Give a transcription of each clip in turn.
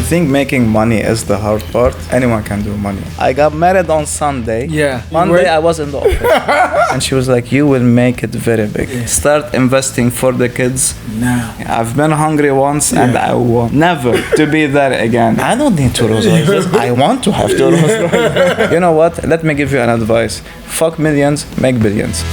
you think making money is the hard part, anyone can do money. I got married on Sunday. Yeah. Monday I was in the office. And she was like, you will make it very big. Yeah. Start investing for the kids. Now. I've been hungry once and I want never to be there again. I don't need two Rolls Royces. I want to have two Rolls Royces. You know what? Let me give you an advice. Fuck millions, make billions.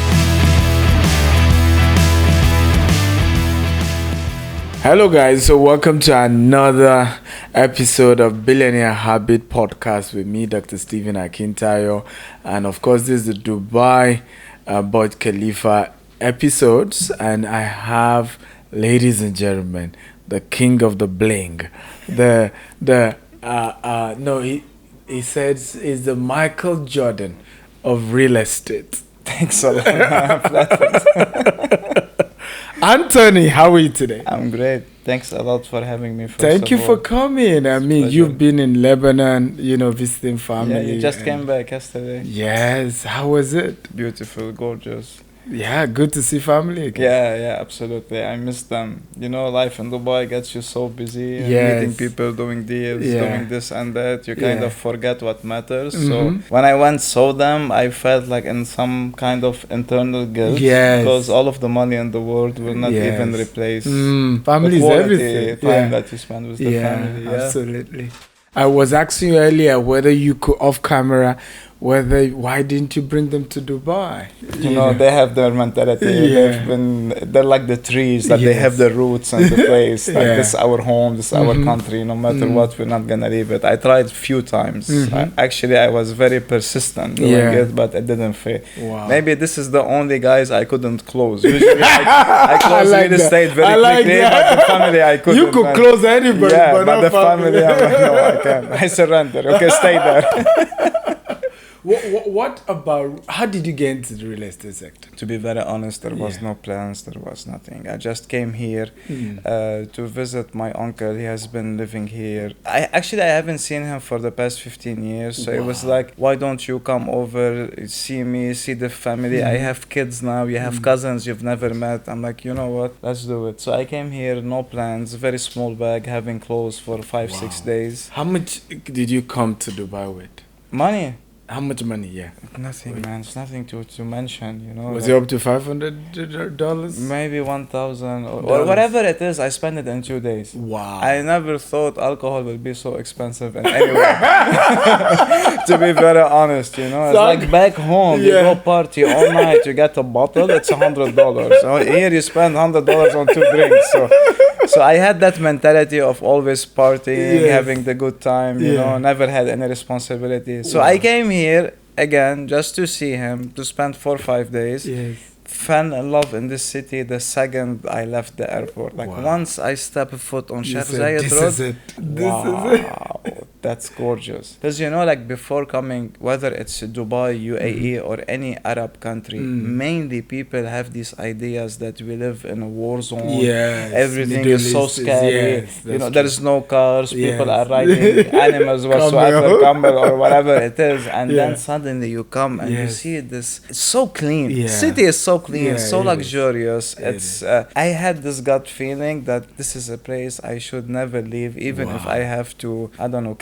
Hello guys, so welcome to another episode of Billionaire Habit Podcast with me, Dr. Stephen Akintayo. And of course, this is the Dubai Burj Khalifa episodes. And I have, ladies and gentlemen, the king of the Bling. He says he's the Michael Jordan of real estate. Thanks a lot. Anthony, how are you today? I'm great. Thanks a lot for having me. Thank you for coming. I mean, you've been in Lebanon, visiting family. Yeah, you just came back yesterday. Yes. How was it? Beautiful, gorgeous. Yeah, good to see family again. Yeah, absolutely. I miss them. Life in Dubai gets you so busy. Yes. Meeting people, doing deals, doing this and that. You kind of forget what matters. Mm-hmm. So when I saw them, I felt like in some kind of internal guilt. Yes. Because all of the money in the world will not even replace family the is quality everything. time that you spend with the family. Yeah, absolutely. I was asking you earlier whether you could, off camera, why didn't you bring them to Dubai? They have their mentality. They're like the trees that they have the roots and the place. Like this is our home, this is our country. No matter what, we're not gonna leave it. I tried few times. I was very persistent doing it, but it didn't fit. Wow. Maybe this is the only guys I couldn't close. Usually I close real estate very quickly, but the family I couldn't. You could close anybody, but the family, I'm like, no, I can't. I surrender. Okay, stay there. How did you get into the real estate sector? To be very honest, there was no plans, there was nothing. I just came here to visit my uncle. He has been living here. I haven't seen him for the past 15 years. So it was like, why don't you come over, see me, see the family? I have kids now, you have cousins you've never met. I'm like, you know what, let's do it. So I came here, no plans, very small bag, having clothes for 5-6 days. How much did you come to Dubai with? Money. How much money? Yeah. Nothing, man. It's nothing to mention, Was it up to $500? Maybe 1,000 or whatever it is. I spent it in 2 days. Wow. I never thought alcohol would be so expensive in anywhere. To be very honest, it's like back home, you go party all night, you get a bottle, it's $100. So here you spend $100 on 2 drinks. So I had that mentality of always partying, having the good time, never had any responsibility. So I came here again just to see him, to spend 4 or 5 days. Yes. Fell in love in this city the second I left the airport. Once I step foot on Sheikh Zayed Road, this is it. That's gorgeous. Because before coming, whether it's Dubai, UAE or any Arab country, mainly people have these ideas that we live in a war zone. Yes. Everything is so scary. There is no cars, people are Yes. riding animals whatsoever, camel or whatever it is. And then suddenly you come and you see this. It's so clean. Yeah. City is so clean, so luxurious. It's I had this gut feeling that this is a place I should never leave, even if I have to,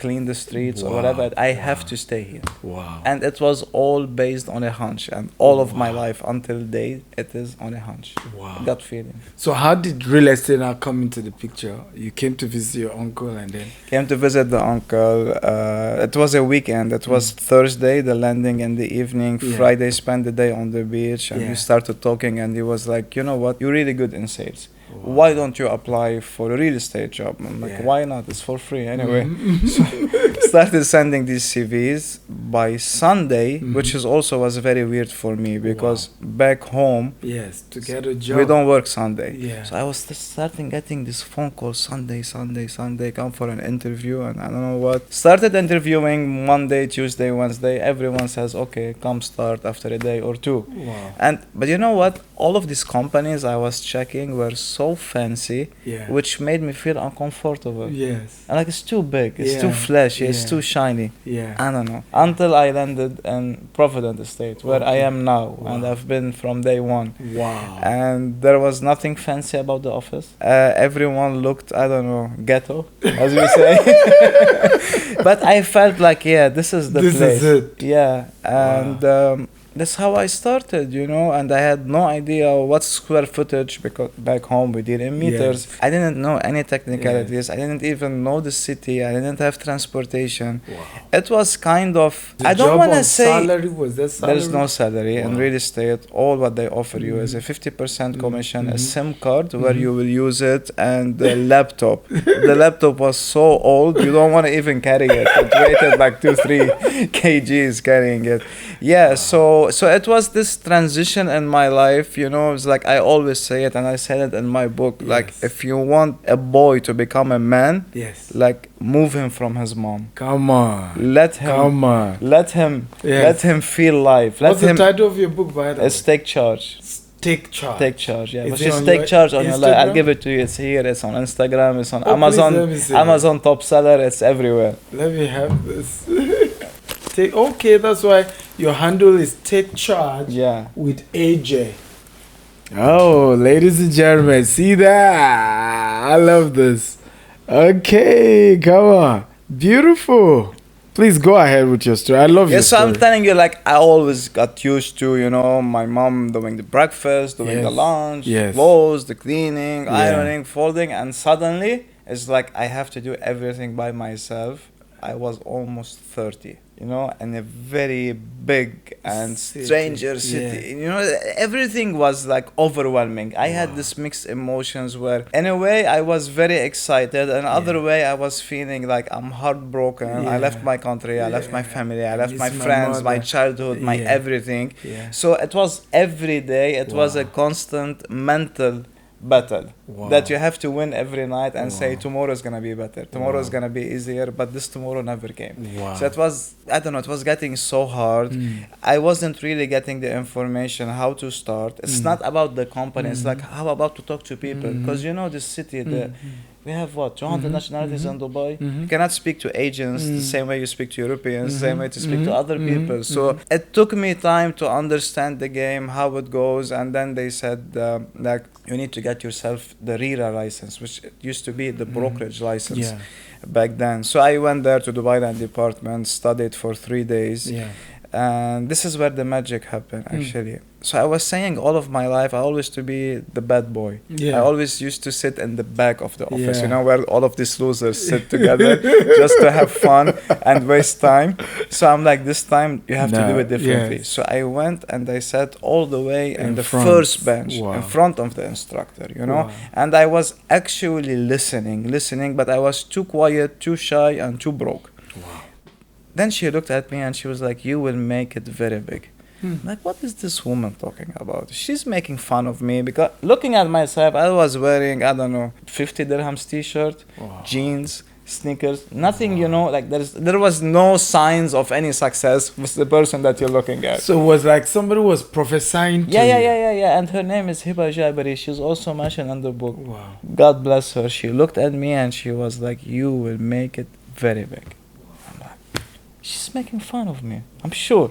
clean the streets or whatever. I have to stay here. Wow. And it was all based on a hunch, and all of my life until date, it is on a hunch. Wow. Gut feeling. So how did real estate now come into the picture? You came to visit your uncle and then? Came to visit the uncle. It was a weekend. It was Thursday, the landing in the evening. Friday, spent the day on the beach, and we started talking, and he was like, you know what, you're really good in sales. Why don't you apply for a real estate job? I'm like, why not? It's for free anyway. So started sending these CVs by Sunday, which is also was very weird for me because back home, to get a job, we don't work Sunday. So I was starting getting this phone call Sunday, come for an interview, and I don't know what. Started interviewing Monday, Tuesday, Wednesday. Everyone says, okay, come start after a day or two. Wow. But you know what? all of these companies I was checking were so fancy, Yeah. which made me feel uncomfortable. Yes. And like, it's too big, it's too Yeah. flashy, it's Yeah. too shiny. Yeah. I don't know. Until I landed in Provident Estate, where I Okay. am now, and Wow. I've been from day one. Wow. And there was nothing fancy about the office. Everyone looked, I don't know, ghetto, as we say. But I felt like, yeah, this is the This place. is it. Yeah, and that's how I started, you know. And I had no idea what's square footage, because back home we deal in meters. Yes. I didn't know any technicalities. I didn't even know the city. I didn't have transportation. Wow. It was kind of, The I don't job want to on say salary, was there salary? there's no salary in Wow. real estate. All what they offer you is a 50% commission, a SIM card where Mhm. you will use it, and a laptop. The laptop was so old, you don't want to even carry it. It weighted like 2-3 kgs carrying it. Yeah, so it was this transition in my life, you know. It's like I always say it, and I said it in my book. Like, Yes. if you want a boy to become a man, Yes. like, move him from his mom. Come on. Let him. Come on. Let him. Yes. Let him feel life. Let What's him. the title of your book, by the way? It's Take Charge. Take Charge. Take charge, yeah. Is But it just on take your charge on your life. I'll Instagram? give it to you. It's here. It's on Instagram. It's on Oh, Amazon. please let me see. Amazon top seller. It's everywhere. Let me have this. Okay, that's why your handle is Take Charge Yeah. with AJ. Oh, ladies and gentlemen, see that? I love this. Okay, come on. Beautiful. Please go ahead with your story. I love your Yeah, so story. I'm telling you, like, I always got used to, you know, my mom doing the breakfast, doing the Yes. lunch, Yes. clothes, the cleaning, Yeah. ironing, folding, and suddenly it's like I have to do everything by myself. I was almost 30, you know, in a very big and City. stranger city. Yeah. You know, everything was like overwhelming. I had Wow. this mixed emotions where, in a way, I was very excited, and other way, I was feeling like I'm heartbroken. I Yeah. left my country, I left my Yeah. family, I I left miss my my friends, my mother. childhood, my Yeah. everything. Yeah. So it was every day, it was a Wow. constant mental battle Wow. that you have to win every night and say Wow. tomorrow's gonna be better, tomorrow's Wow. gonna be easier, but this tomorrow never came. Wow. So it was, I don't know, it was getting so hard. I wasn't really getting the information how to start. It's not about the company, it's like how about to talk to people, because you know this city, we have what, 200 nationalities in Dubai. You cannot speak to agents the same way you speak to Europeans, the same way to speak to other people. So it took me time to understand the game, how it goes, and then they said like you need to get yourself the RERA license, which used to be the brokerage license Yeah. back then. So I went there to Dubai Land Department, studied for 3 days. Yeah. And this is where the magic happened, actually. So I was saying all of my life, I always to be the bad boy. Yeah. I always used to sit in the back of the office, Yeah. you know, where all of these losers sit together just to have fun and waste time. So I'm like, this time you have to do No, it differently. yes. So I went and I sat all the way in In the front. first bench, Wow. in front of the instructor, you know. Wow. And I was actually listening, but I was too quiet, too shy, and too broke. Wow. Then she looked at me and she was like, you will make it very big. Like, what is this woman talking about? She's making fun of me, because looking at myself, I was wearing, I don't know, 50 dirhams t-shirt, Wow. jeans, sneakers, nothing, you know, like there was no signs of any success with the person that you're looking at. So it was like somebody was prophesying to you. Yeah. And her name is Hiba Jabari. She's also mentioned in the book. Wow. God bless her. She looked at me and she was like, you will make it very big. I'm like, she's making fun of me, I'm sure.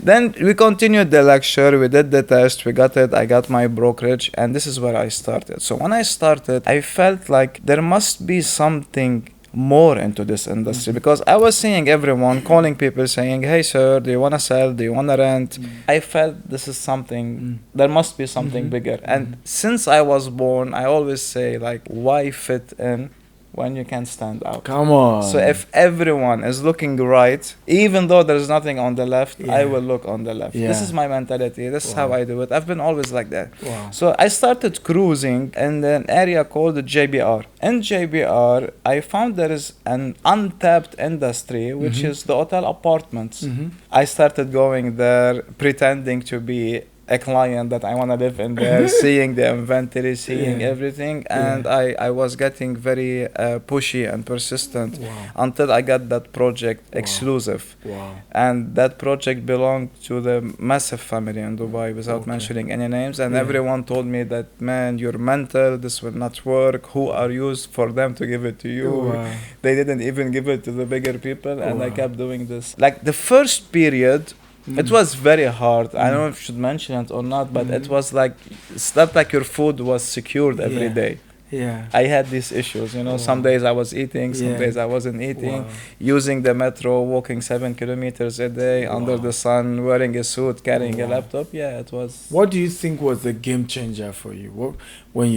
Then we continued the lecture, we did the test, we got it, I got my brokerage, and this is where I started. So when I started, I felt like there must be something more into this industry, because I was seeing everyone calling people saying, hey sir, do you want to sell, do you want to rent? I felt this is something, there must be something bigger. And since I was born, I always say, like, why fit in when you can stand out? Come on. So if everyone is looking right, even though there's nothing on the left, I Yeah. will look on the left. Yeah. This is my mentality. This is how Wow. I do it. I've been always like that. Wow. So I started cruising in an area called the JBR. In JBR, I found there is an untapped industry, which is the hotel apartments. I started going there pretending to be a client that I want to live in there, seeing the inventory, seeing everything. And I was getting very pushy and persistent until I got that project exclusive. And that project belonged to the massive family in Dubai, without mentioning any names. And everyone told me that, man, you're mental, this will not work. Who are you for them to give it to you? They didn't even give it to the bigger people. And I kept doing this. Like the first period, it was very hard. I don't know if I should mention it or not, but it was like, it's not like your food was secured every day. I had these issues, you know. Some days I was eating, some days I wasn't eating. Using the metro, walking 7 kilometers a day under the sun, wearing a suit, carrying a laptop. It was. What do you think was the game changer for you when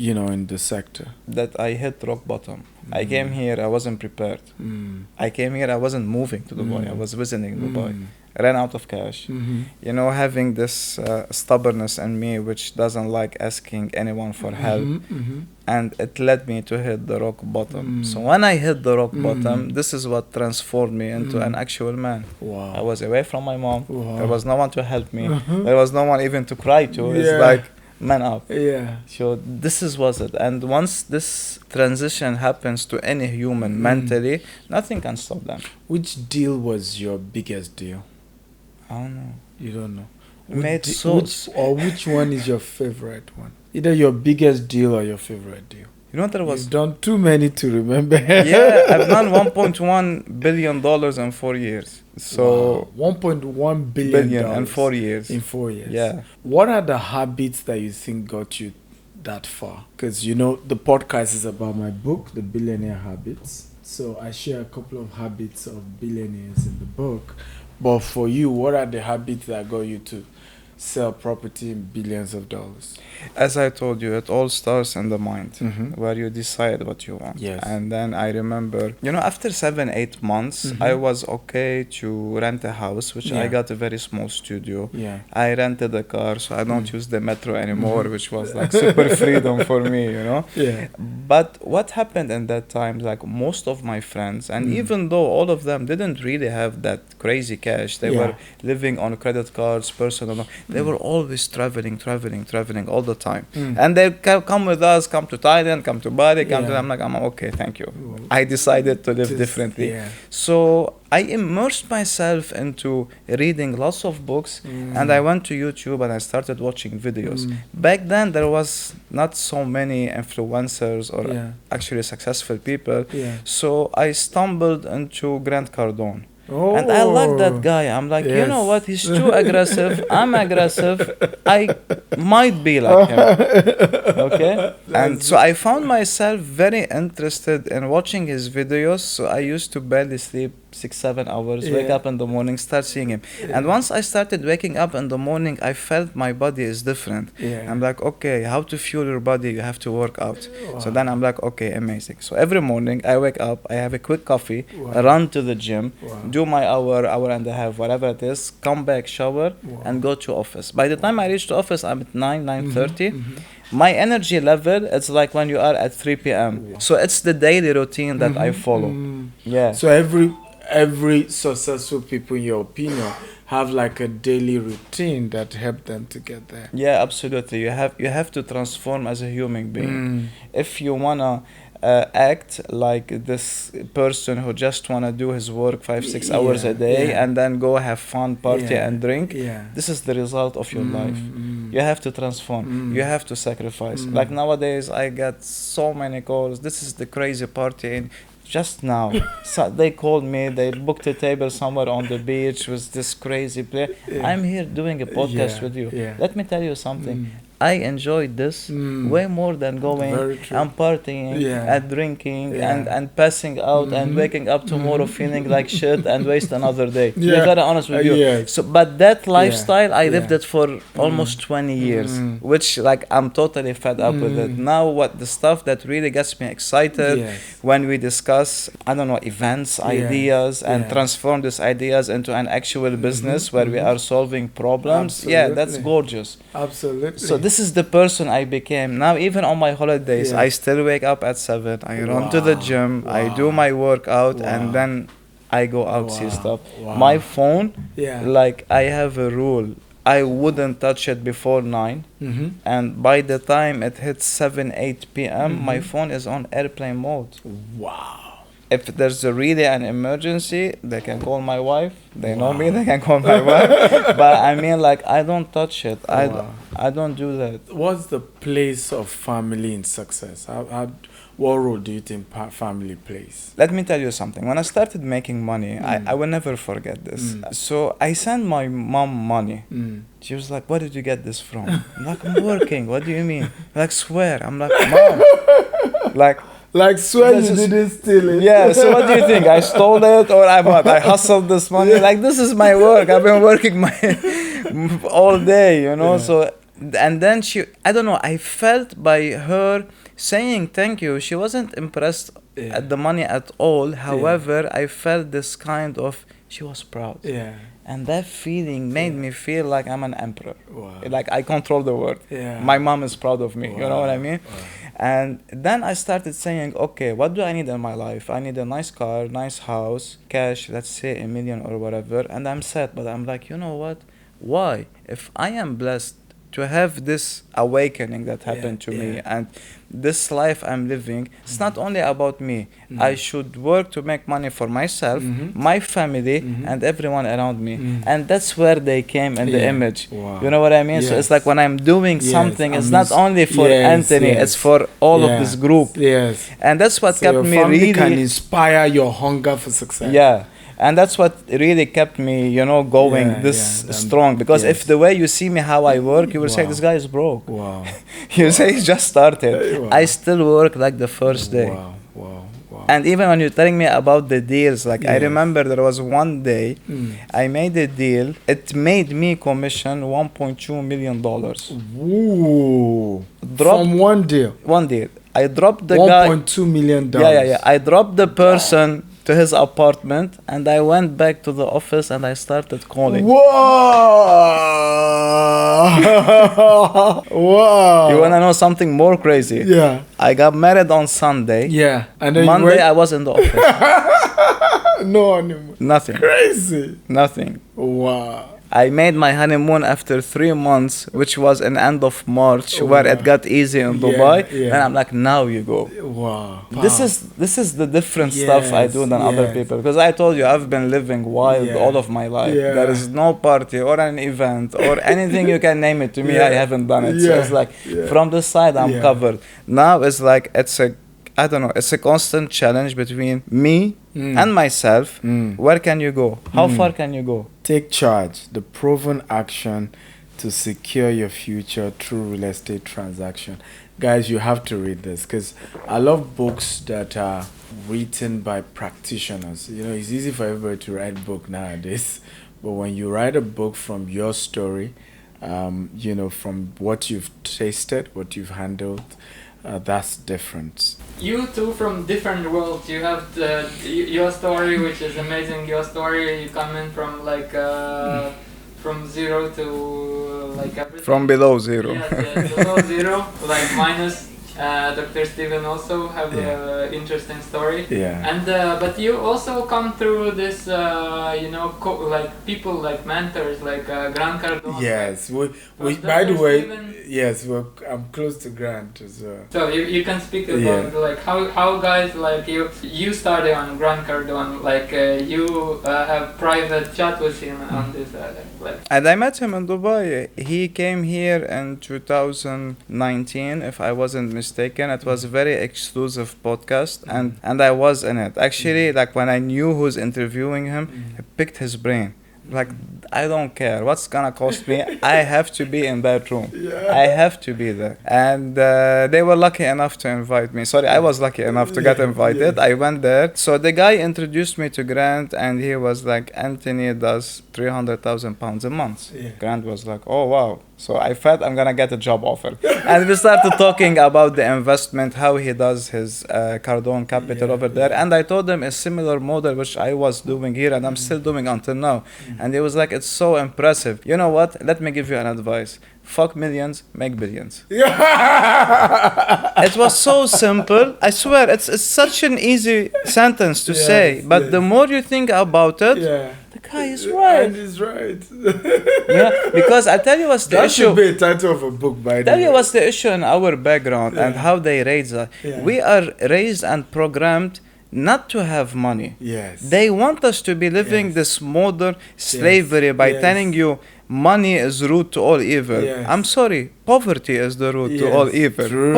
you know, in the sector? That I hit rock bottom. I came here, I wasn't prepared. I came here, I wasn't moving to Dubai. I was visiting Dubai. Ran out of cash. You know, having this stubbornness in me, which doesn't like asking anyone for help. And it led me to hit the rock bottom. So when I hit the rock bottom, this is what transformed me into an actual man. I was away from my mom. There was no one to help me. There was no one even to cry to. It's like, man up. So this was it. And once this transition happens to any human mentally, nothing can stop them. Which deal was your biggest deal? I don't know. You don't know. Which one is your favorite one? Either your biggest deal or your favorite deal. You know, there was... You've done too many to remember. I've done $1.1 billion in 4 years. So $1.1 billion in 4 years. In 4 years. What are the habits that you think got you that far? Because, you know, the podcast is about my book, The Billionaire Habits. So I share a couple of habits of billionaires in the book. But for you, what are the habits that got you to sell property in billions of dollars? As I told you, it all starts in the mind, where you decide what you want. And then I remember, you know, after 7-8 months, I was okay to rent a house, which I got a very small studio. I rented a car, so I don't use the metro anymore, which was like super freedom for me, you know. But what happened in that time, like most of my friends, and even though all of them didn't really have that crazy cash, they were living on credit cards, personal. They were always traveling all the time. And they come with us, come to Thailand, come to Bali, come to... I'm like, I'm okay, thank you. I decided to live differently. So I immersed myself into reading lots of books, and I went to YouTube and I started watching videos. Back then, there was not so many influencers or actually successful people. So I stumbled into Grant Cardone. And I like that guy. I'm like, you know what? He's too aggressive. I'm aggressive. I might be like him. Okay? And so I found myself very interested in watching his videos. So I used to barely sleep 6-7 hours, wake up in the morning, start seeing him. And once I started waking up in the morning, I felt my body is different. I'm like, okay, how to fuel your body? You have to work out. So then I'm like, okay, amazing. So every morning I wake up, I have a quick coffee, run to the gym, do my hour and a half, whatever it is, come back, shower, and go to office. By the time I reach the office, I'm at 9:30. My energy level, it's like when you are at 3 p.m. So it's the daily routine that I follow. So every successful people, in your opinion, have like a daily routine that help them to get there. Absolutely. You have to transform as a human being. If you wanna act like this person who just wanna do his work 5-6 hours a day and then go have fun, party and drink, this is the result of your life. You have to transform. You have to sacrifice. Like nowadays, I get so many calls. This is the crazy party in just now. So they called me, they booked a table somewhere on the beach with this crazy player. I'm here doing a podcast with you. Let me tell you something. I enjoyed this way more than going and partying and drinking and passing out and waking up tomorrow feeling like shit and waste another day. To be very honest with you. So, but that lifestyle, I lived it for almost 20 years, which like I'm totally fed up with it. Now what the stuff that really gets me excited when we discuss, I don't know, events, ideas, and transform these ideas into an actual business where we are solving problems. That's gorgeous. Absolutely. So this is the person I became. Now even on my holidays, I still wake up at 7. I run to the gym. I do my workout and then I go out see stuff. My phone, like I have a rule. I wouldn't touch it before 9. And by the time it hits 7, 8 p.m., my phone is on airplane mode. Wow. If there's really an emergency, they can call my wife. They know me, they can call my wife. But I mean, like, I don't touch it. I don't do that. What's the place of family in success? What role do you think family plays? Let me tell you something. When I started making money, I will never forget this. So I sent my mom money. She was like, "Where did you get this from?" I'm like, "I'm working." "What do you mean?" Like, "Swear." I'm like, "Mom." Like, swear you didn't steal it. Yeah, so what do you think? I stole it or I hustled this money? Like, this is my work. I've been working all day, you know? Yeah. So, and then I don't know, I felt by her saying thank you, she wasn't impressed at the money at all. However, I felt this kind of, she was proud. Yeah. And that feeling made me feel like I'm an emperor. Wow. Like I control the world. Yeah. My mom is proud of me. Wow. You know what I mean? Wow. And then I started saying, okay, what do I need in my life? I need a nice car, nice house, cash, let's say $1 million or whatever. And I'm sad, but I'm like, you know what? Why? If I am blessed to have this awakening that happened to me and this life I'm living, it's not only about me. I should work to make money for myself, my family, and everyone around me. And that's where they came in the image. Wow. You know what I mean? Yes. So it's like when I'm doing something, it's not only for Anthony, it's for all of this group. Yes. And that's what kept me really... really... can inspire your hunger for success. Yeah. And that's what really kept me, you know, going strong. Because if the way you see me, how I work, you will say, this guy is broke. Wow. You say he just started. Wow. I still work like the first day. Wow, wow, wow. And even when you're telling me about the deals, like I remember there was one day I made a deal. It made me commission $1.2 million. Ooh. From one deal? One deal. I dropped the guy. $1.2 million. Yeah. I dropped the person to his apartment and I went back to the office and I started calling. Whoa! Wow! You wanna know something more crazy? Yeah. I got married on Sunday. Yeah. And then Monday I was in the office. No honeymoon. Nothing. Crazy. Nothing. Wow. I made my honeymoon after 3 months, which was in end of March, where it got easy in Dubai. And I'm like, now you go. Wow. This is the different stuff I do than other people. Because I told you, I've been living wild all of my life. There is no party or an event or anything you can name it to me, I haven't done it. So it's like, from this side, I'm covered. Now it's like, it's a constant challenge between me and myself. Where can you go? How far can you go? Take charge. The proven action to secure your future through real estate transaction. Guys, you have to read this because I love books that are written by practitioners. You know, it's easy for everybody to write a book nowadays, but when you write a book from your story, you know, from what you've tasted, what you've handled, that's different. You two from different worlds. You have your story, which is amazing. Your story, you come in from like from zero to like everything. From below zero. Yes, below zero, like minus. Dr. Steven also have an interesting story. Yeah. And but you also come through this, you know, like people like mentors, like Grant Cardone. Yes. We by the way, yes, I'm close to Grant as well. So you can speak about like how guys like you started on Grant Cardone, like you have private chat with him on this like. And I met him in Dubai. He came here in 2019, if I wasn't mistaken. It was a very exclusive podcast, and I was in it. Actually, like when I knew who's interviewing him, I picked his brain. Like, I don't care what's gonna cost me. I have to be in that room. I have to be there. And they were lucky enough to invite me. Sorry, I was lucky enough to get invited. I went there. So the guy introduced me to Grant, and he was like, Anthony does 300,000 pounds a month. Grant was like, oh wow. So I felt I'm gonna get a job offer. And we started talking about the investment, how he does his Cardone Capital over there. And I told him a similar model which I was doing here and I'm still doing until now. And he was like, it's so impressive. You know what? Let me give you an advice. Fuck millions, make billions. It was so simple. I swear, it's such an easy sentence to say. But the more you think about it, guy is right. And he's right. Yeah, because I tell you what's the That issue. should be a title of a book, by the Tell way. you what's the issue in our background and how they raise us. Yeah. We are raised and programmed not to have money. Yes. They want us to be living Yes. this modern slavery by Yes. telling you money is root to all evil. Yes. I'm sorry, poverty is the root to Yes, all evil. true.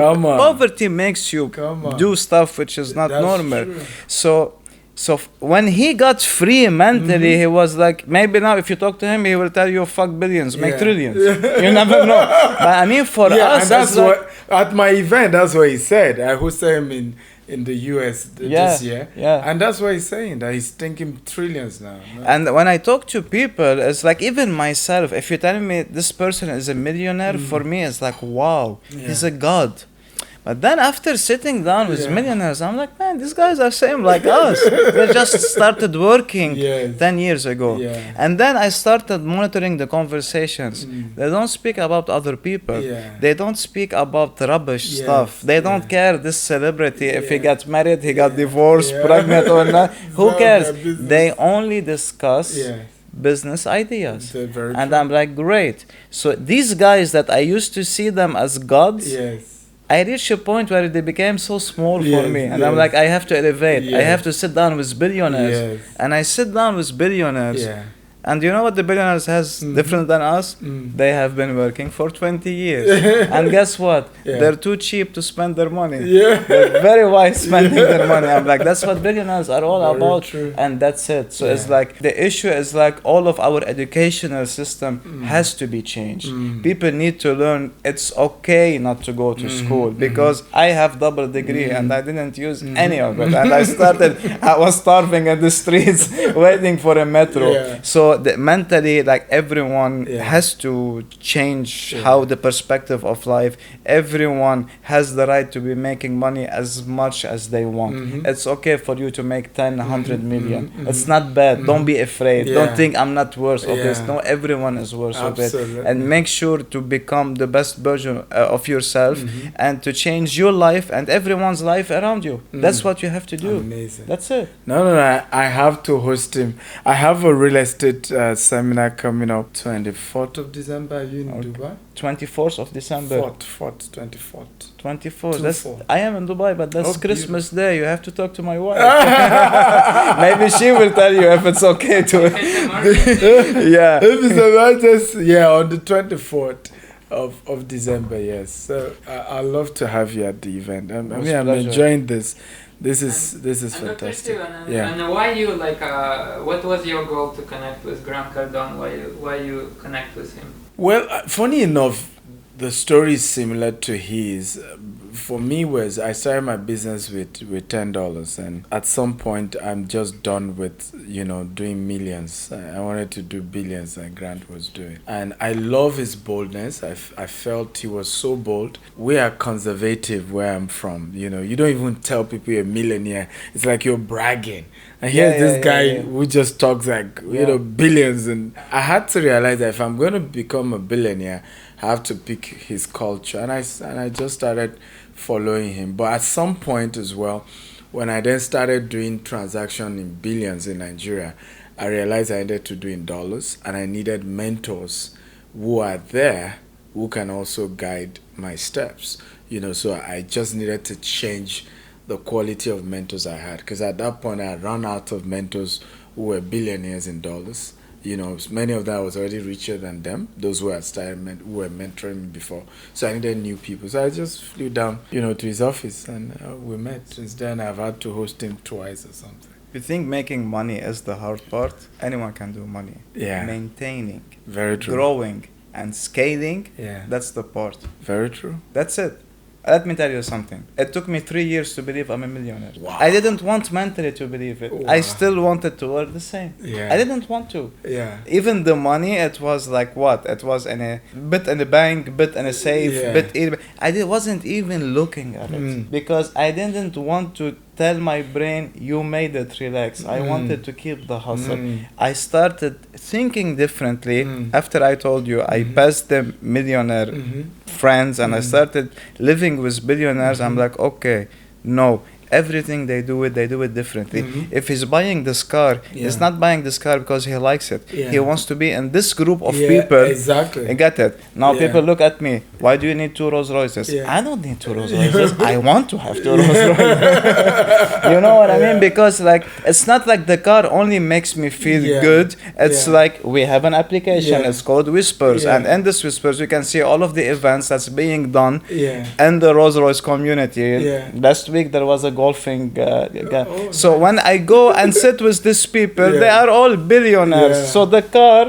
Come on. Poverty makes you Come on. do stuff which is not That's normal. true. So when he got free mentally, he was like, maybe now if you talk to him, he will tell you, fuck billions, make Yeah. trillions. You never know. But I mean, for Yeah, us, and that's it's like, what at my event. That's what he said. I hosted him in the US this year. Yeah. And that's what he's saying, that he's thinking trillions now. And when I talk to people, it's like even myself, if you tell me this person is a millionaire, for me it's like, wow, he's a god. But then after sitting down with millionaires, I'm like, man, these guys are same like us. They just started working Yes. 10 years ago. Yeah. And then I started monitoring the conversations. They don't speak about other people. Yeah. They don't speak about rubbish Yes. stuff. They don't care this celebrity, if he Yeah. got married, he got divorced, Yeah. pregnant or not. Who It's cares? not their business. They only discuss Yeah. business ideas. They're very And true. I'm like, great. So these guys that I used to see them as gods, Yes. I reached a point where they became so small for Yes, me. And I'm yes. like, I have to elevate. I Yes. have to sit down with billionaires. Yes. And I sit down with billionaires. Yeah. And you know what the billionaires has different than us? They have been working for 20 years. And guess what? Yeah. They're too cheap to spend their money. Yeah. They're very wise spending their money. I'm like, that's what billionaires are all Very about. true. And that's it. So it's Yeah. like, the issue is like all of our educational system has to be changed. People need to learn it's okay not to go to school, because I have double degree and I didn't use any of it. And I was starving in the streets waiting for a metro. Yeah. So mentally, like everyone Yeah. has to change Yeah. how the perspective of life. Everyone has the right to be making money as much as they want. It's okay for you to make 10, 100 million. It's not bad. Don't be afraid. Yeah. Don't think I'm not worth of this. Yeah. No, everyone is worth of it. Absolutely. And make sure to become the best version of yourself and to change your life and everyone's life around you. That's what you have to do. Amazing. That's it. No, I have to host him. I have a real estate seminar coming up 24th of December. Are you in Dubai? 24th of December. 24th. 24. 24. I am in Dubai, but that's Oh, Christmas Day. You have to talk to my wife. Maybe she will tell you if it's okay to. Yeah. If it's about just, on the 24th of December, yes. So I'd love to have you at the event. I'm pleasure. enjoying this. This is And Dr. fantastic. Steven, Yeah. and why you what was your goal to connect with Grant Cardone? Why you connect with him? Well, funny enough, the story is similar to his. For me, was I started my business with $10, and at some point, I'm just done with doing millions. I wanted to do billions, and Grant was doing. And I love his boldness. I felt he was so bold. We are conservative where I'm from. You don't even tell people you're a millionaire. It's like you're bragging. And here's this guy who just talks like billions. And I had to realize that if I'm going to become a billionaire, I have to pick his culture. And I just started following him. But at some point as well, when I then started doing transaction in billions in Nigeria, I realized I needed to do in dollars, and I needed mentors who are there who can also guide my steps. So I just needed to change the quality of mentors I had, because at that point I had run out of mentors who were billionaires in dollars. Many of them I was already richer than them, those who had started who were mentoring me before. So I needed new people. So I just flew down, to his office, and we met. Since then I've had to host him twice or something. You think making money is the hard part? Anyone can do money. Yeah. Maintaining, Very true. growing, and scaling, Yeah. that's the part. Very true. That's it. Let me tell you something. It took me 3 years to believe I'm a millionaire. Wow. I didn't want mentally to believe it. Wow. I still wanted to work the same. Yeah. I didn't want to. Yeah. Even the money, it was like what? It was in a bit in the bank, bit in a safe, Yeah. wasn't even looking at it because I didn't want to tell my brain, you made it, relax. I wanted to keep the hustle. I started thinking differently after I told you I passed the millionaire friends and I started living with billionaires. I'm like, okay, no, everything they do it differently. If he's buying this car, he's not buying this car because he likes it. He wants to be in this group of people. Exactly. I get it. Now people look at me. Why do you need 2 Rolls Royces? I don't need 2 Rolls Royces. I want to have 2 Rolls Royces. You know what I mean? Because like it's not like the car only makes me feel good. It's like we have an application. It's called Whispers, and in this Whispers you can see all of the events that's being done in the Rolls Royce community. Last week there was a golfing guy. So when I go and sit with these people, they are all billionaires. So the car,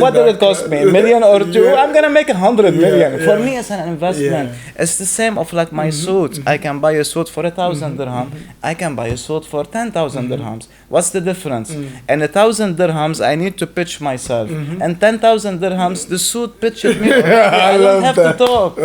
what did it cost me? $1 million or 2? I'm gonna make 100 million. For me, it's an investment. It's the same of like my suit. I can buy a suit for 1,000 dirham. I can buy a suit for 10,000 dirhams. What's the difference? In 1,000 dirhams, I need to pitch myself. And 10,000 dirhams, the suit pitched me. I don't have to talk.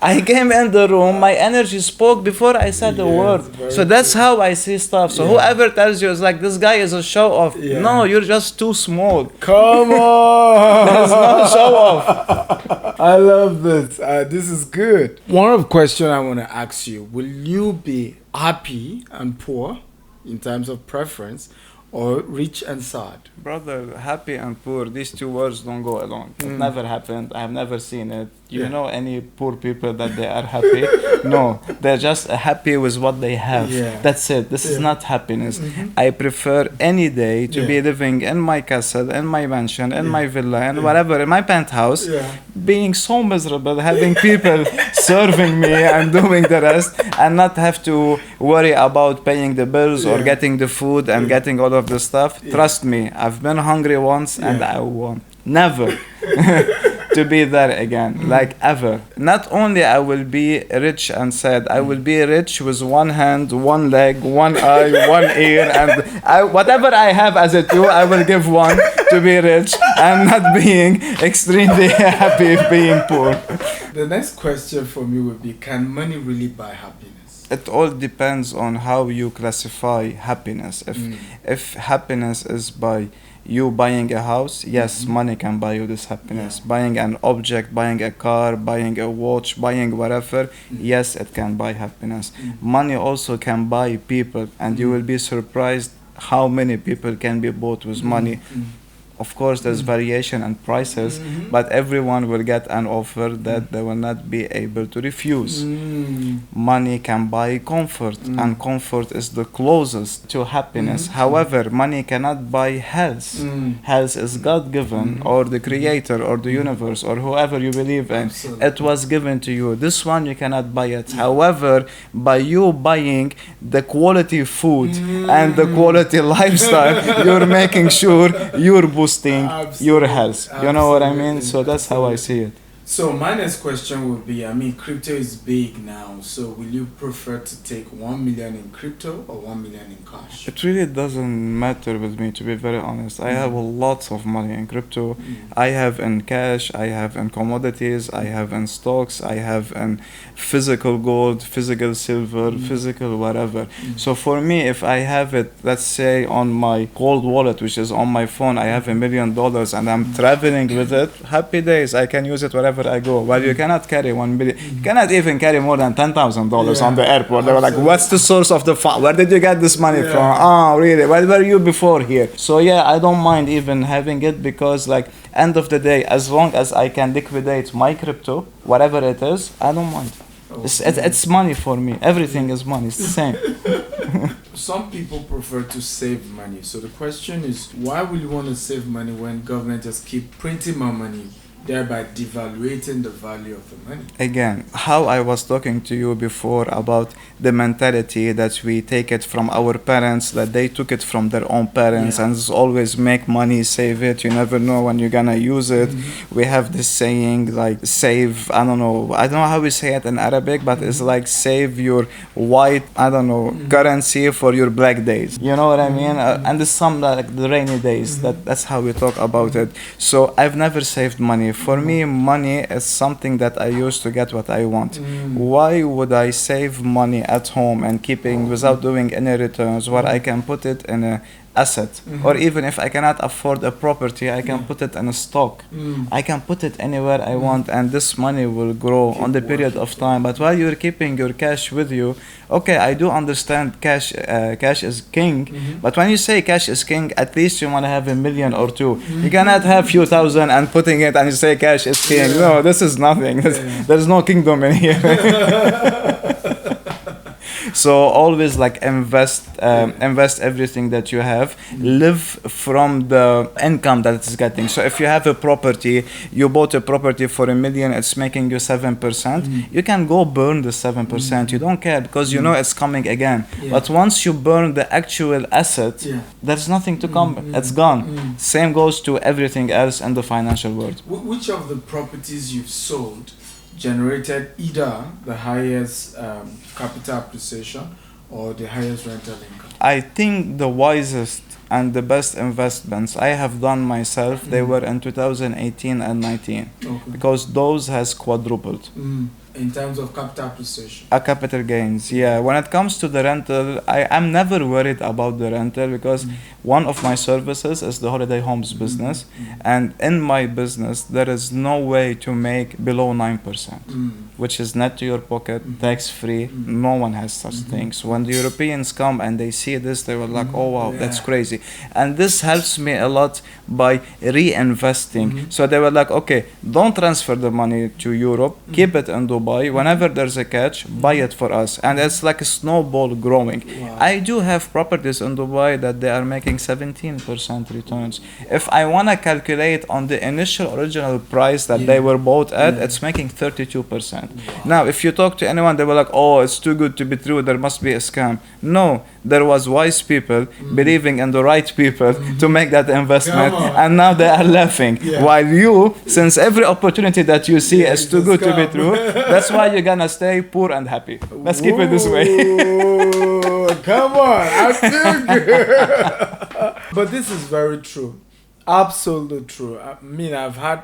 I came in the room, my energy spoke before I said a word. So that's how I see stuff. So whoever tells you is like, this guy is a show off. No, you're just too small. Come on. There's no show off. I love this. This is good. One of the questions I want to ask you, will you be happy and poor in terms of preference, or rich and sad? Brother, happy and poor, these 2 words don't go along. It never happened. I have never seen it. You know any poor people that they are happy? No, they're just happy with what they have. That's it. This is not happiness. I prefer any day to be living in my castle, in my mansion, in my villa, and whatever, in my penthouse, being so miserable, having people serving me and doing the rest, and not have to worry about paying the bills or getting the food and getting all of the stuff. Trust me, I've been hungry once and I want never to be there again, like ever. Not only I will be rich and sad, I will be rich with 1 hand, 1 leg, 1 eye, 1 ear, and whatever I have as a tool, I will give 1 to be rich and not being extremely happy being poor. The next question for me would be, can money really buy happiness? It all depends on how you classify happiness. If happiness is by you buying a house, yes, money can buy you this happiness. Buying an object, buying a car, buying a watch, buying whatever, yes, it can buy happiness. Money also can buy people, and you will be surprised how many people can be bought with money. Of course, there's variation and prices, but everyone will get an offer that they will not be able to refuse. Money can buy comfort, and comfort is the closest to happiness. However, money cannot buy health. Health is God-given, or the creator, or the universe, or whoever you believe in. It was given to you. This one, you cannot buy it. However, by you buying the quality food and the quality lifestyle, you're making sure you're boosting your health. You know what I mean? So that's how I see it. So my next question would be, crypto is big now, so will you prefer to take 1 million in crypto or 1 million in cash? It really doesn't matter with me, to be very honest. I have lots of money in crypto. I have in cash, I have in commodities, I have in stocks, I have in physical gold, physical silver, physical whatever. So for me, if I have it, let's say on my cold wallet, which is on my phone, I have $1 million and I'm traveling with it, happy days, I can use it wherever I go. Well, you cannot carry 1 million. You cannot even carry more than $10,000 on the airport. They were like, what's the source of the fund? Where did you get this money from? Oh, really? Where were you before here? So yeah, I don't mind even having it, because like end of the day, as long as I can liquidate my crypto, whatever it is, I don't mind. It's money for me. Everything is money. It's the same. Some people prefer to save money. So the question is, why will you want to save money when government just keep printing more money, thereby devaluating the value of the money? Again, how I was talking to you before about the mentality that we take it from our parents, that they took it from their own parents, and it's always make money, save it, you never know when you're gonna use it. We have this saying like save, I don't know how we say it in Arabic, but it's like save your white, currency for your black days. You know what I mean? And there's some like the rainy days, that's how we talk about it. So I've never saved money. For me, money is something that I use to get what I want. Why would I save money at home and keeping without doing any returns, where I can put it in a asset, or even if I cannot afford a property, I can put it in a stock. I can put it anywhere I want, and this money will grow on the period of time. But while you're keeping your cash with you, okay, I do understand cash is king, but when you say cash is king, at least you want to have 1 million or 2. You cannot have few thousand and putting it and you say cash is king. No, this is nothing. There's no kingdom in here. So always like invest everything that you have. Live from the income that it's getting. So if you have a property, you bought a property for 1 million, it's making you 7%. You can go burn the 7%. You don't care because you know it's coming again. But once you burn the actual asset, there's nothing to come. It's gone. Same goes to everything else in the financial world. Which of the properties you've sold generated either the highest capital appreciation or the highest rental income? I think the wisest and the best investments I have done myself, they were in 2018 and 19, because those has quadrupled. In terms of capital appreciation? Capital gains, yeah. When it comes to the rental, I'm never worried about the rental because one of my services is the holiday homes business. And in my business, there is no way to make below 9%, which is net to your pocket, tax-free. No one has such things. When the Europeans come and they see this, they were like, oh, wow, that's crazy. And this helps me a lot by reinvesting. So they were like, okay, don't transfer the money to Europe, keep it in Dubai. Whenever there's a catch, buy it for us. And it's like a snowball growing. I do have properties in Dubai that they are making 17% returns. If I want to calculate on the initial original price that they were bought at, it's making 32%. Now, if you talk to anyone, they were like, oh, it's too good to be true, there must be a scam. No, there was wise people believing in the right people to make that investment, and now they are laughing. While you, since every opportunity that you see is too good to be true, that's why you're gonna stay poor and happy. Let's keep it this way. Come on, I think. But this is very true. Absolutely true. I mean, I've had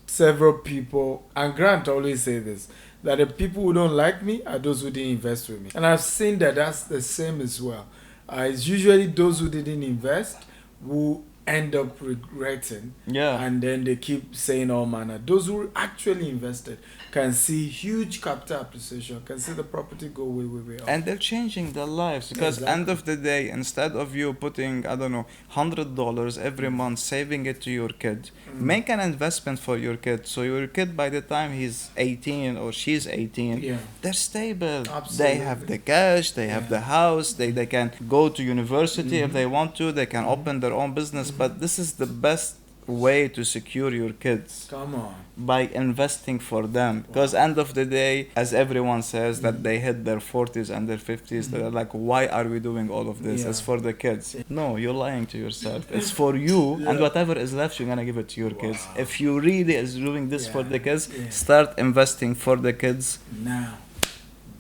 several people, and Grant always say this, that the people who don't like me are those who didn't invest with me. And I've seen that that's the same as well. It's usually those who didn't invest who end up regretting. And then they keep saying all manner. Those who actually invested can see huge capital appreciation, can see the property go way up. And they're changing their lives because end of the day, instead of you putting, I don't know, $100 every month, saving it to your kid, make an investment for your kid. So your kid, by the time he's 18 or she's 18, they're stable. They have the cash, they have the house, they can go to university if they want to, they can open their own business. But this is the best way to secure your kids. Come on. By investing for them. Because end of the day, as everyone says, that they hit their 40s and their 50s, they're like, why are we doing all of this? It's for the kids. No, you're lying to yourself. It's for you, and whatever is left, you're gonna give it to your kids. If you really is doing this for the kids, start investing for the kids. Now,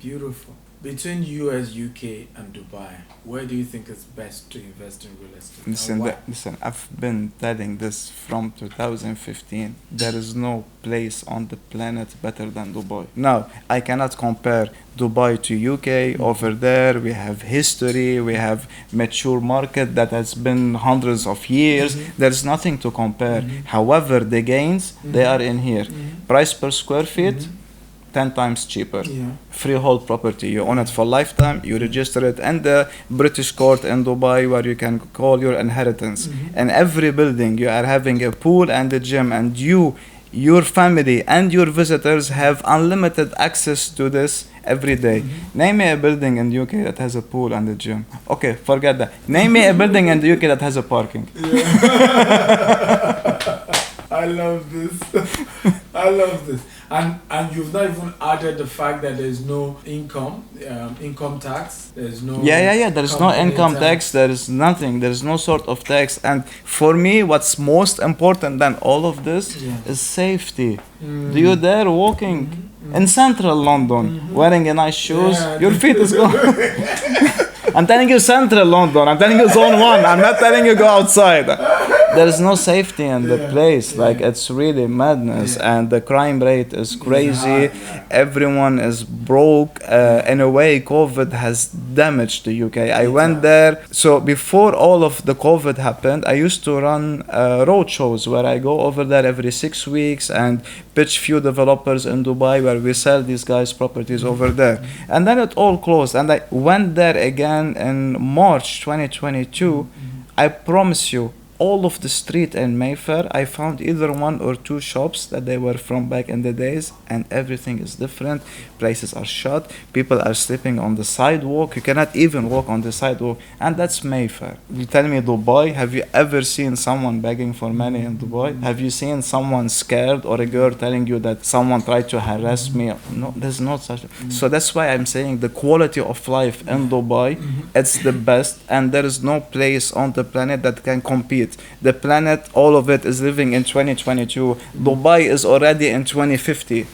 beautiful. Between US, UK, and Dubai, where do you think it's best to invest in real estate? Listen, I've been telling this from 2015. There is no place on the planet better than Dubai. Now, I cannot compare Dubai to UK. Over there, we have history, we have mature market that has been hundreds of years. There's nothing to compare. However, the gains, they are in here. Price per square feet, 10 times cheaper. Freehold property, you own it for lifetime, you register it in the British court in Dubai where you can call your inheritance. In every building you are having a pool and a gym, and your family and your visitors have unlimited access to this every day. Name me a building in the UK that has a pool and a gym. Okay, forget that. Name me a building in the UK that has a parking. I love this. I love this. And you've not even added the fact that there's no income tax. There's no There's no income tax. There is nothing. There's no sort of tax. And for me, what's most important than all of this is safety. You're there walking in central London, wearing a nice shoes. Your feet is gone. I'm telling you central London. I'm telling you zone 1. I'm not telling you go outside. there is no safety in the place. Like it's really madness, and the crime rate is crazy. Everyone is broke. In a way, COVID has damaged the UK. I went there. So before all of the COVID happened, I used to run road shows where I go over there every 6 weeks and pitch few developers in Dubai where we sell these guys properties over there. And then it all closed. And I went there again in March 2022. I promise you, all of the street in Mayfair, I found either one or two shops that they were from back in the days, and everything is different. Places are shut. People are sleeping on the sidewalk. You cannot even walk on the sidewalk, and that's Mayfair. You tell me Dubai, have you ever seen someone begging for money in Dubai? Have you seen someone scared or a girl telling you that someone tried to harass me? No, there's not such. So that's why I'm saying the quality of life in Dubai, it's the best, and there is no place on the planet that can compete. The planet, all of it is living in 2022. Dubai is already in 2050.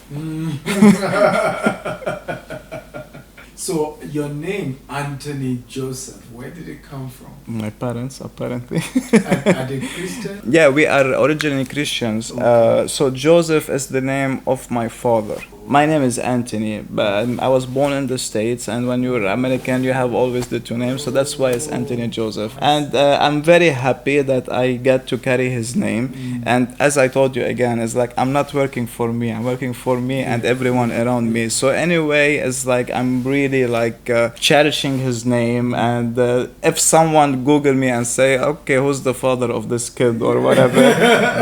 So your name, Anthony Joseph, where did it come from? My parents, apparently. Are they Christian? Yeah, we are originally Christians. So Joseph is the name of my father. My name is Anthony, but I was born in the States, and when you're American, you have always the two names, so that's why it's Anthony Joseph. And I'm very happy that I get to carry his name. And as I told you again, it's like I'm not working for me, I'm working for me and everyone around me. So anyway, it's like I'm really like cherishing his name. And if someone Google me and say, okay, who's the father of this kid or whatever,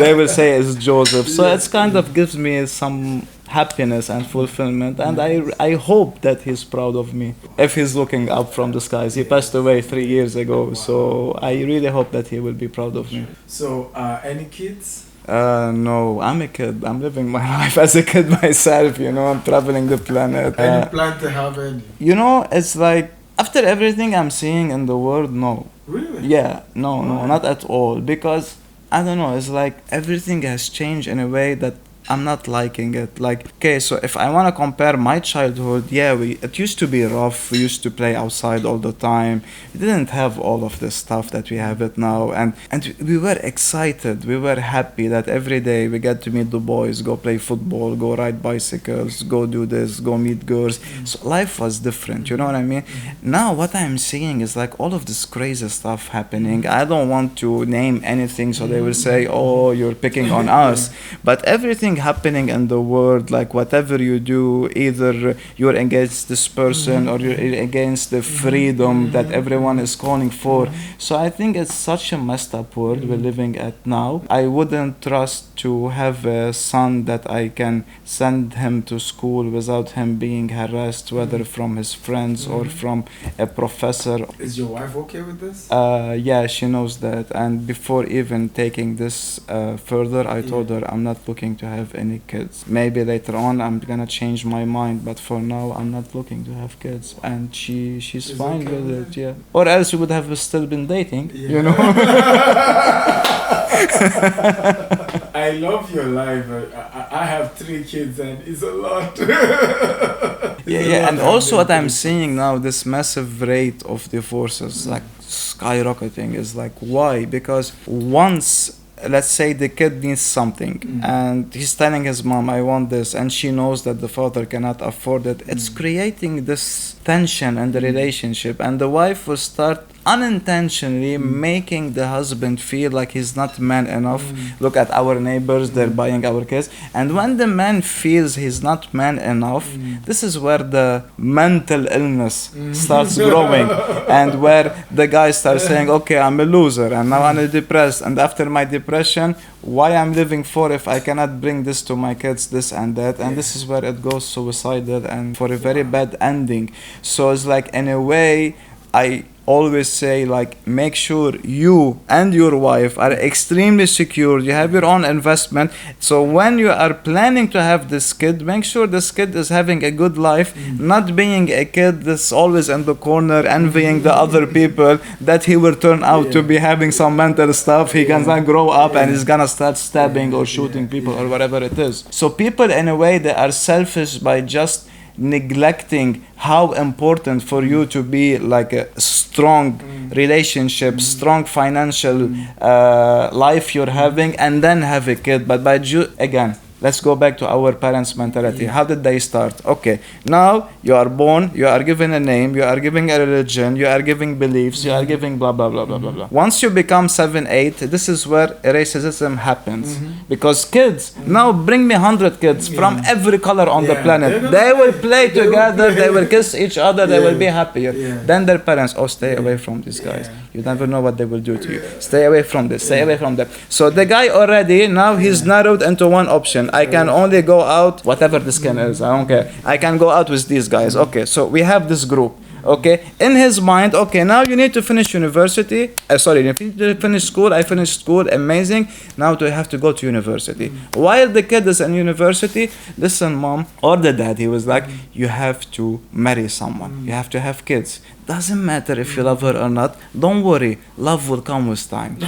they will say it's Joseph. So it's kind of gives me some happiness and fulfillment, and I hope that he's proud of me if he's looking up from the skies. He passed away 3 years ago, so I really hope that he will be proud of me. So any kids? No, I'm a kid. I'm living my life as a kid myself, you know. I'm traveling the planet. Any plan to have any? You know, it's like after everything I'm seeing in the world, no. Really? Yeah, no, not at all, because I don't know, it's like everything has changed in a way that I'm not liking it. Like, okay, so if I want to compare my childhood, it used to be rough. We used to play outside all the time. We didn't have all of this stuff that we have it now. And we were excited. We were happy that every day we get to meet the boys, go play football, go ride bicycles, go do this, go meet girls. So life was different, you know what I mean? Now what I'm seeing is like all of this crazy stuff happening. I don't want to name anything, so they will say, oh, you're picking on us. But everything happening in the world, like whatever you do, either you're against this person or you're against the freedom that everyone is calling for. So I think it's such a messed up world we're living at now. I wouldn't trust to have a son that I can send him to school without him being harassed, whether from his friends or from a professor. Is your wife okay with this? Yeah, she knows that. And before even taking this further, I told her I'm not looking to have any kids. Maybe later on I'm gonna change my mind, but for now I'm not looking to have kids. And she's fine okay with it, yeah. Or else we would have still been dating, you know. I love your life. I have 3 kids and it's a lot. Yeah. And also what I'm seeing now, this massive rate of divorces, like skyrocketing, is like, why? Because once, let's say the kid needs something and he's telling his mom, I want this, and she knows that the father cannot afford it, it's creating this tension in the relationship, and the wife will start unintentionally making the husband feel like he's not man enough. Look at our neighbors, they're buying our kids. And when the man feels he's not man enough, this is where the mental illness starts growing, and where the guy starts saying, okay, I'm a loser and now I'm depressed, and after my depression, why I'm living for if I cannot bring this to my kids, this and that. And this is where it goes suicidal and for a very bad ending. So it's like, in a way, I always say, like, make sure you and your wife are extremely secure, you have your own investment, so when you are planning to have this kid, make sure this kid is having a good life, not being a kid that's always in the corner envying the other people that he will turn out to be having some mental stuff. He can then grow up and he's gonna start stabbing or shooting people or whatever it is. So people, in a way, they are selfish by just neglecting how important for you to be like a strong relationship, strong financial life you're having, and then have a kid. But again, let's go back to our parents' mentality. How did they start? Okay, now you are born, you are given a name, you are giving a religion, you are giving beliefs, you are giving blah, blah, blah, blah, blah, blah. Once you become 7, 8, this is where racism happens. Because kids, now bring me 100 kids from every color on the planet. They will play together, they will kiss each other, they will be happier. Then their parents, oh, stay away from these guys. You never know what they will do to you. Stay away from this, stay away from that. So the guy already, now he's narrowed into one option. I can only go out, whatever the skin is, I don't care. I can go out with these guys. Okay, so we have this group. Okay, in his mind, okay, now you need to finish university. You need to finish school. I finished school, amazing. Now do I have to go to university? While the kid is in university, listen, mom or the dad, he was like, you have to marry someone. You have to have kids. Doesn't matter if you love her or not. Don't worry, love will come with time.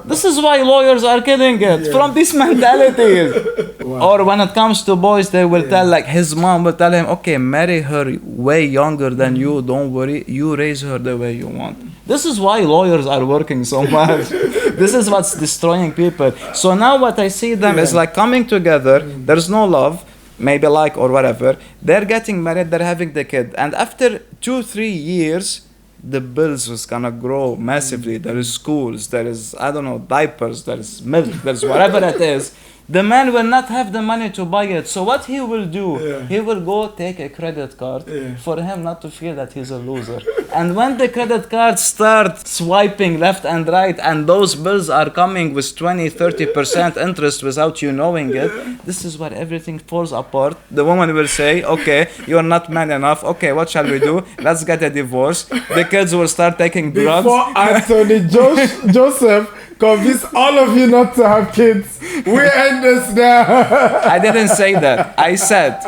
This is why lawyers are killing it from these mentalities. Or when it comes to boys, they will tell, like his mom will tell him, okay, marry her way younger than you. Don't worry, you raise her the way you want. This is why lawyers are working so much. This is what's destroying people. So now what I see them is like coming together. There's no love. Maybe like or whatever, they're getting married, they're having the kid, and after 2-3 years the bills was gonna grow massively. There is schools, there is, I don't know, diapers, there is milk, there's whatever it is. The man will not have the money to buy it. So what he will do, he will go take a credit card for him not to feel that he's a loser. And when the credit cards start swiping left and right and those bills are coming with 20-30% interest without you knowing it, this is where everything falls apart. The woman will say, okay, you're not man enough. Okay, what shall we do? Let's get a divorce. The kids will start taking drugs. Before Anthony Joseph convince all of you not to have kids, we end this now. I didn't say that. I said,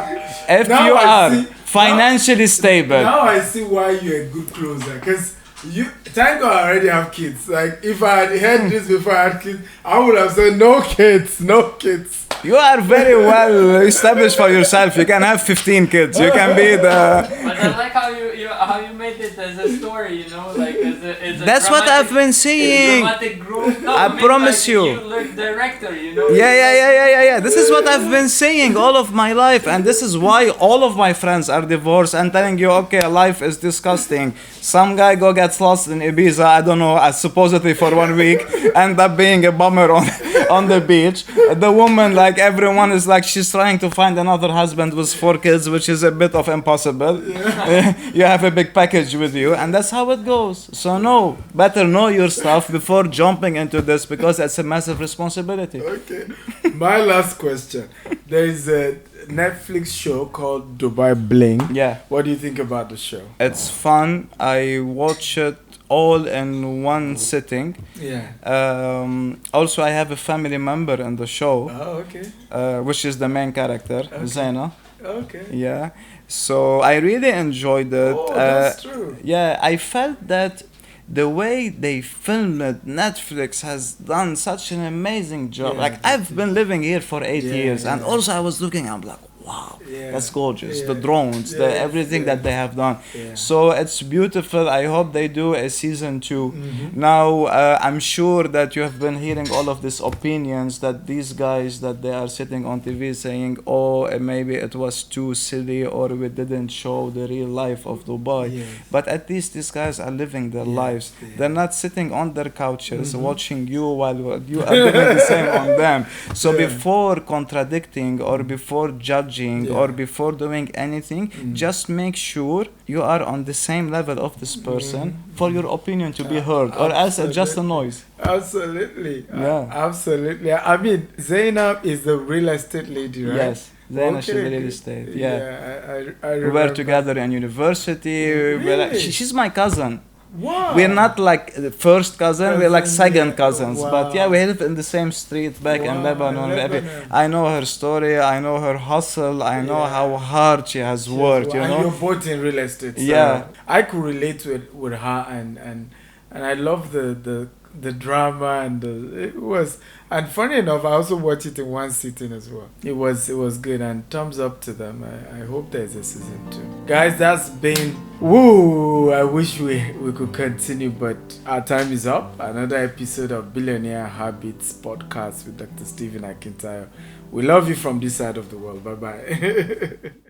if Now you I are see- financially stable. Now I see why you're a good closer, because you, thank God I already have kids. Like, if I had heard this before I had kids, I would have said no kids, no kids. You are very well established for yourself. You can have 15 kids. You can be the... But I like how you made it as a story, you know, like as a That's what I've been saying. Dramatic group. No, I promise like you. You look director, you know. Yeah. This is what I've been saying all of my life. And this is why all of my friends are divorced and telling you, okay, life is disgusting. Some guy gets lost in Ibiza, I don't know, supposedly for 1 week, end up being a bummer on the beach. The woman, like everyone is like, she's trying to find another husband with 4 kids, which is a bit of impossible. You have a big package with you, and that's how it goes. So no, better know your stuff before jumping into this, because it's a massive responsibility. Okay. My last question. There is a Netflix show called Dubai Bling. Yeah. What do you think about the show? It's fun. I watch it all in one sitting. Also, I have a family member in the show, which is the main character, Zaina. Okay. Yeah. So I really enjoyed it. Oh, that's true. Yeah, I felt that the way they filmed it, Netflix has done such an amazing job. Like, I've been living here for 8 years, and also I was looking, I'm like, wow, that's gorgeous. The drones, everything that they have done. So it's beautiful. I hope they do a season 2. Now, I'm sure that you have been hearing all of these opinions that these guys that they are sitting on TV saying, oh, maybe it was too silly, or we didn't show the real life of Dubai. But at least these guys are living their lives. They're not sitting on their couches watching you while you are doing the same on them. So before contradicting or before judging or before doing anything, just make sure you are on the same level of this person for your opinion to be heard, or else it's just a noise. Absolutely. Absolutely. I mean, Zainab is the real estate lady, right? Yes. Zaina, she's real estate. I We were together in university. Really? She's my cousin. Wow. We're not like the first cousin, we're like second cousins. Wow. But we live in the same street back in Lebanon. I know her story, I know her hustle, I know how hard she has worked, you know. And you're both in real estate. So I could relate with her, and I love the drama and it was, and funny enough, I also watched it in one sitting as well. It was good, and thumbs up to them. I hope there's a season 2. Guys, that's been woo. I wish we could continue, but our time is up. Another episode of Billionaire Habits podcast with Dr. Stephen Akintayo. We love you from this side of the world. Bye bye.